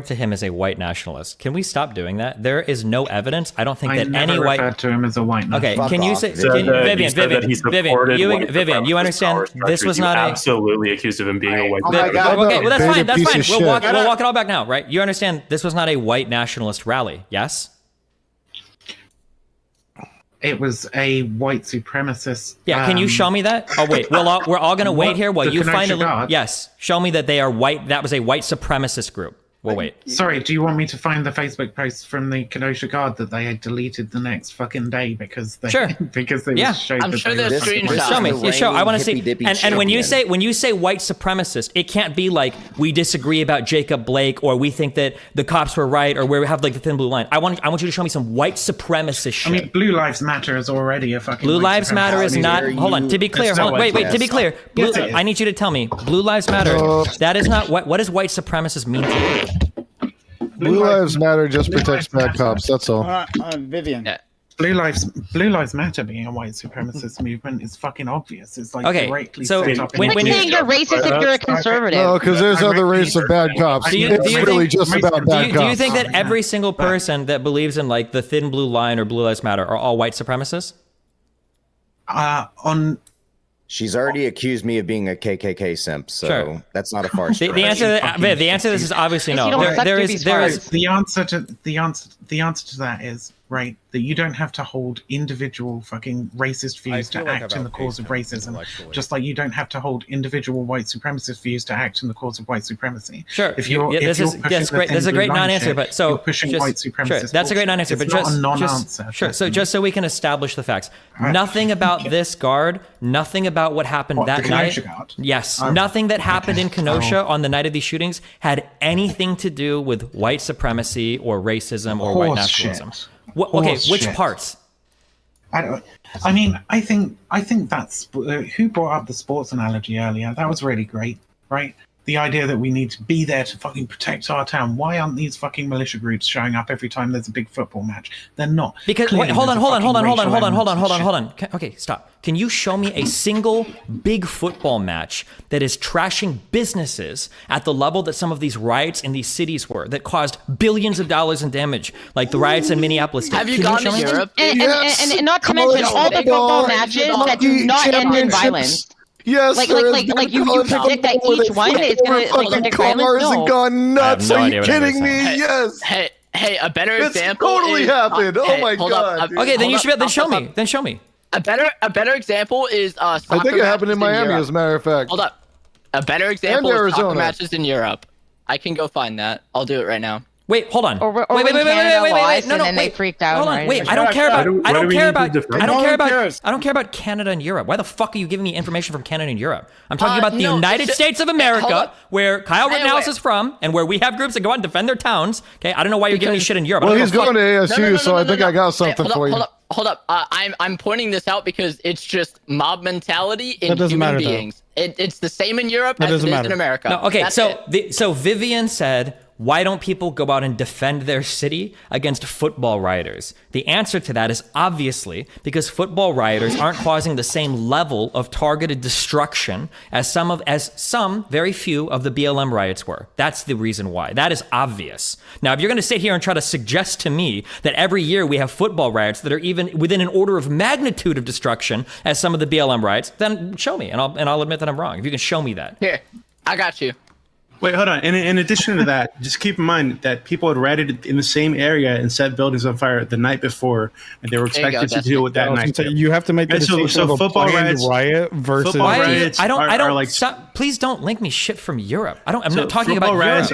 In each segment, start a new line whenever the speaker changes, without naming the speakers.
to him as a white nationalist. Can we stop doing that? There is no evidence. I don't think that any white.
I referred to him as a white nationalist.
Okay, can you say, Vivian, you understand this was not
absolutely accused of him being a white.
Okay, well that's fine. That's fine. We'll walk it all back now, right? You understand this was not a white nationalist rally, yes?
It was a white supremacist.
Yeah, can you show me that? Oh wait, we're all gonna wait here while you find it.
Guard?
Yes, show me that they are white. That was a white supremacist group. We'll wait.
Sorry, do you want me to find the Facebook post from the Kenosha Guard that they had deleted the next fucking day because they because they showed
I'm sure there's screenshots.
Show me. You show. I want to see. And when you say white supremacist, it can't be like we disagree about Jacob Blake or we think that the cops were right or we have like the thin blue line. I want you to show me some white supremacist shit.
I mean, Blue Lives Matter is already a fucking.
Blue Lives Matter is not. Hold on. To be clear. Wait. To be clear. I need you to tell me. Blue Lives Matter. That is not what does white supremacist mean to you?
Blue Lives Matter just protects bad cops. That's all.
Vivian.
Yeah.
Blue Lives Matter being a white supremacist movement is fucking obvious. It's like directly set up.
When you're racist if you're a conservative.
No, because there's other race of bad cops. It's really just about bad cops.
Do you think that every single person that believes in like the thin blue line or Blue Lives Matter are all white supremacists?
She's already accused me of being a KKK simp, so that's not a far stretch.
The answer to this is obviously no.
The answer to that is right that you don't have to hold individual fucking racist views to act in the cause of racism, just like you don't have to hold individual white supremacist views to act in the cause of white supremacy.
Sure. This is great. This is a great non-answer, but so
you're pushing white supremacist.
Sure, that's a great non-answer, but
just a non-answer.
Sure. So just so we can establish the facts, nothing about this guard, nothing about what happened that night. Yes, nothing that happened in Kenosha on the night of these shootings had anything to do with white supremacy or racism or white nationalism. Which parts?
I think that's who brought up the sports analogy earlier. That was really great, right? The idea that we need to be there to fucking protect our town. Why aren't these fucking militia groups showing up every time there's a big football match? They're not.
Because hold on. Okay, stop. Can you show me a single big football match that is trashing businesses at the level that some of these riots in these cities were, that caused billions of dollars in damage, like the riots in Minneapolis?
Have you gone to Europe?
And not to mention all the football matches that do not end in violence.
Yes,
like you predict that each one is going to
fucking cars and gone nuts. Are you kidding me? Yes.
Hey, a better example.
Totally happened. Oh my god.
Okay, then show me. Then show me.
A better example is
I think it happened in Miami, as a matter of fact.
Hold up. A better example is soccer matches in Europe. I can go find that. I'll do it right now.
Wait, hold on.
Wait. No, they freaked out.
Hold on. Wait, I don't care about Canada and Europe. Why the fuck are you giving me information from Canada and Europe? I'm talking about the United States of America, where Kyle Rittenhouse is from, and where we have groups that go out and defend their towns. Okay, I don't know why you're giving me shit in Europe.
Well, he's going to ASU, so I think I got something for you.
Hold up. I'm pointing this out because it's just mob mentality in human beings. It's the same in Europe as it is in America.
No, okay, so Vivian said, why don't people go out and defend their city against football rioters? The answer to that is obviously because football rioters aren't causing the same level of targeted destruction as some very few of the BLM riots were. That's the reason why. That is obvious. Now, if you're going to sit here and try to suggest to me that every year we have football riots that are even within an order of magnitude of destruction as some of the BLM riots, then show me, and I'll admit that I'm wrong. If you can show me that.
Here, I got you.
Wait, hold on. In addition to that, just keep in mind that people had rioted in the same area and set buildings on fire the night before, and they were expected to deal with that night.
You have to make the distinction of a
football
riot versus
riots.
I don't like. Stop, please don't link me shit from Europe. I'm not talking about Europe.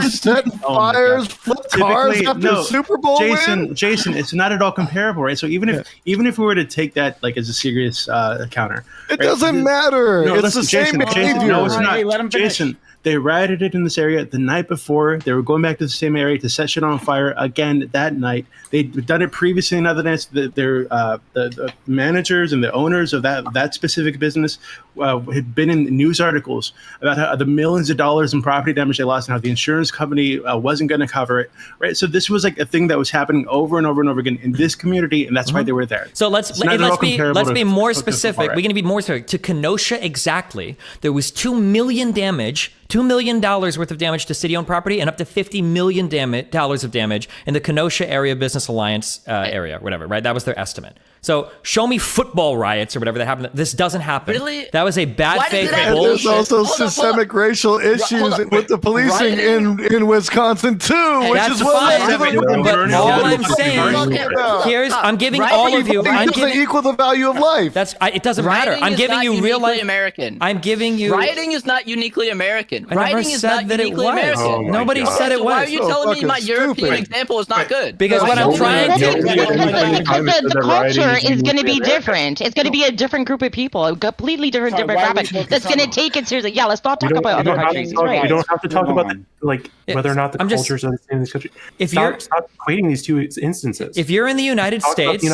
Set fires, flip cars after Super Bowl win?
Jason, it's not at all comparable, right? So even if we were to take that like as a serious counter,
it doesn't matter. It's the same behavior.
No, it's not. Jason. They rioted it in this area the night before. They were going back to the same area to set shit on fire again that night. They'd done it previously in other nights. The managers and the owners of that specific business had been in news articles about how the millions of dollars in property damage they lost and how the insurance company wasn't going to cover it. Right. So this was like a thing that was happening over and over and over again in this community, and that's why they were there.
So let's be more specific. We're going to be more specific. To Kenosha exactly, there was $2 million damage $2 million worth of damage to city-owned property and up to $50 million of damage in the Kenosha Area Business Alliance area, whatever, right? That was their estimate. So show me football riots or whatever that happened. This doesn't happen.
Really?
That was a bad faith
And
bullshit.
there's also systemic racial issues with the policing in Wisconsin too, which
That's
is what
fine. But all I'm saying, I'm giving all of you.
It doesn't equal the value of life.
It doesn't matter. I'm giving you real life.
American.
I'm giving you.
Rioting is not uniquely American.
I never
Rioting is
said
not
that it
uniquely
was.
American.
Nobody said it
So why are
was.
you telling me my
fucking
European
stupid.
example is not good?
Because what I'm trying to.
Because the culture is going to be different. It's going to be a different group of people, a completely different demographic that's going to take it seriously. Yeah, let's not talk about other countries.
We don't have to talk about whether or not the cultures are the same in this country. Stop equating these two instances.
If you're in the United States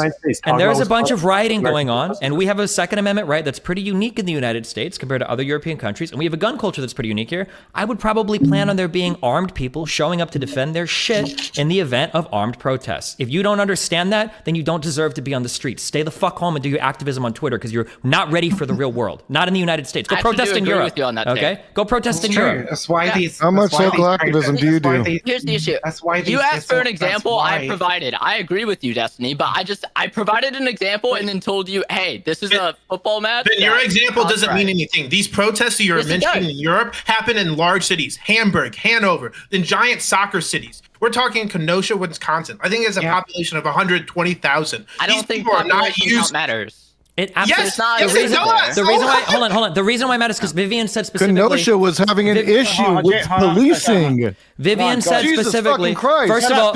and there's a bunch of rioting going on, and we have a Second Amendment right that's pretty unique in the United States compared to other European countries, and we have a gun culture that's pretty unique here, I would probably plan on there being armed people showing up to defend their shit in the event of armed protests. If you don't understand that, then you don't deserve to be on the streets. Stay the fuck home and do your activism on Twitter because you're not ready for the real world. Not in the United States. Go protest in Europe. Okay? Go protest in Europe.
That's why these.
How much local activism do you do?
Here's the issue.
That's why
you asked for an example. I provided. I agree with you, Destiny, but I provided an example and then told you, hey, this is a football match.
Then your example doesn't mean anything. These protests that you're mentioning in Europe happen in large cities, Hamburg, Hanover, in giant soccer cities. We're talking Kenosha, Wisconsin. I think it's a population of 120,000.
I don't think population matters.
It absolutely
yes, the
reason why hold on. The reason why it matters because Vivian said specifically
Kenosha was having an issue with policing.
Vivian said specifically.
First of all,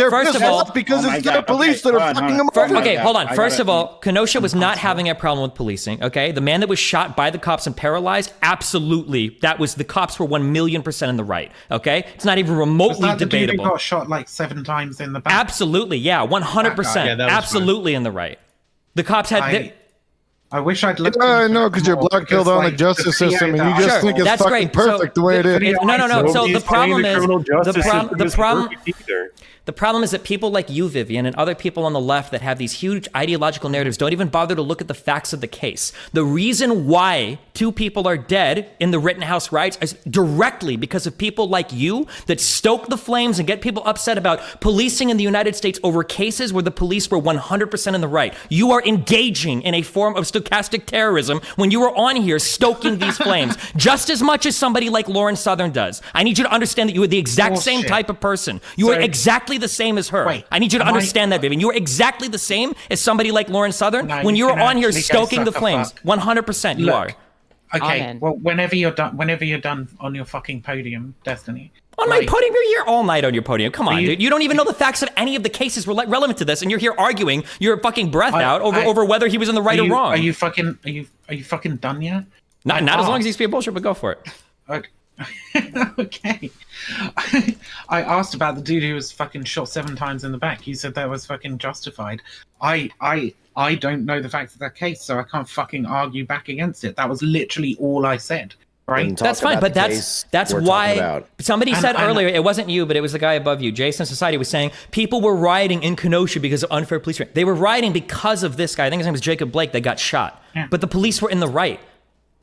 because it's their police that are fucking them over.
Okay, hold on. First of all, Kenosha was not having a problem with policing. Okay, the man that was shot by the cops and paralyzed, absolutely, the cops were 1,000,000% in the right. Okay, it's not even remotely debatable. The dude who
got shot like 7 times in the back.
Absolutely, yeah, 100%, absolutely in the right. The cops had.
I wish I'd looked.
No, because you're black pilled on the justice system, and you just think it's fucking perfect the way it is.
No. So the problem is the problem is that people like you, Vivian, and other people on the left that have these huge ideological narratives don't even bother to look at the facts of the case. The reason why 2 people are dead in the Rittenhouse riots is directly because of people like you that stoke the flames and get people upset about policing in the United States over cases where the police were 100% in the right. You are engaging in a form of stochastic terrorism when you are on here stoking these flames just as much as somebody like Lauren Southern does. I need you to understand that you are the exact same type of person. You are exactly the same as her. I need you to understand that, Vivian. You are exactly the same as somebody like Lauren Southern when you're on here stoking the flames. 100% you are.
Okay, well, whenever you're done on your fucking podium, Destiny.
On my podium? You're here all night on your podium. Come on, dude. You don't even know the facts of any of the cases relevant to this, and you're here arguing your fucking breath out over whether he was in the right or wrong.
Are you fucking done yet?
Not as long as you speak bullshit, but go for it.
Okay. I asked about the dude who was fucking shot 7 times in the back. You said that was fucking justified. I don't know the facts of that case, so I can't fucking argue back against it. That was literally all I said. Right?
That's fine, but that's why somebody said earlier, it wasn't you, but it was the guy above you, Jason Society, was saying people were rioting in Kenosha because of unfair police treatment. They were rioting because of this guy. I think his name was Jacob Blake that got shot. Yeah. But the police were in the right.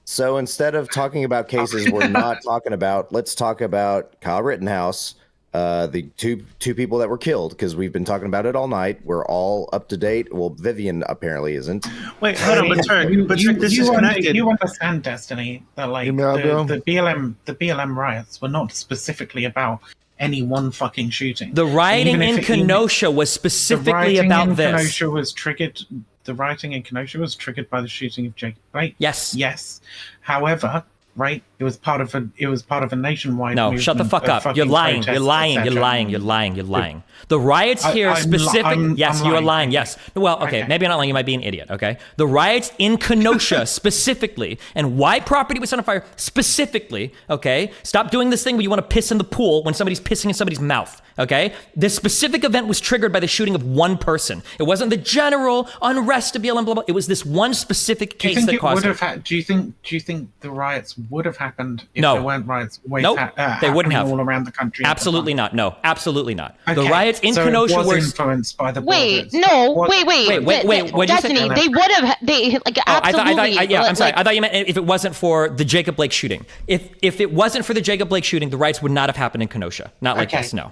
So instead of talking about cases we're not talking about, let's talk about Kyle Rittenhouse, the two people that were killed, because we've been talking about it all night. We're all up to date. Well, Vivian apparently isn't.
Wait, hold on,
you understand, Destiny, that like the BLM riots were not specifically about any one fucking shooting.
The rioting in Kenosha was specifically about this.
The rioting in Kenosha was triggered by the shooting of Jacob Blake.
Yes.
However, right, it was part of a nationwide.
No, shut the fuck up. You're lying. You're lying. The riots here specifically. Yes, you are lying. Yes. Well, okay. Maybe you're not lying. You might be an idiot. Okay. The riots in Kenosha specifically, and why property was set on fire specifically. Okay. Stop doing this thing where you want to piss in the pool when somebody's pissing in somebody's mouth. Okay. This specific event was triggered by the shooting of one person. It wasn't the general unrest to BLM blah blah. It was this one specific case that caused it.
Do you think the riots would have happened happened if there weren't riots.
They wouldn't have
all around the country.
Absolutely not. No, absolutely not.
Okay.
The riots in
so
Kenosha
it was
were
influenced by the
Wait,
borders.
wait. Destiny, they would have. They like absolutely.
I'm sorry. I thought you meant if it wasn't for the Jacob Blake shooting. If it wasn't for the Jacob Blake shooting, the riots would not have happened in Kenosha. Not like this. No.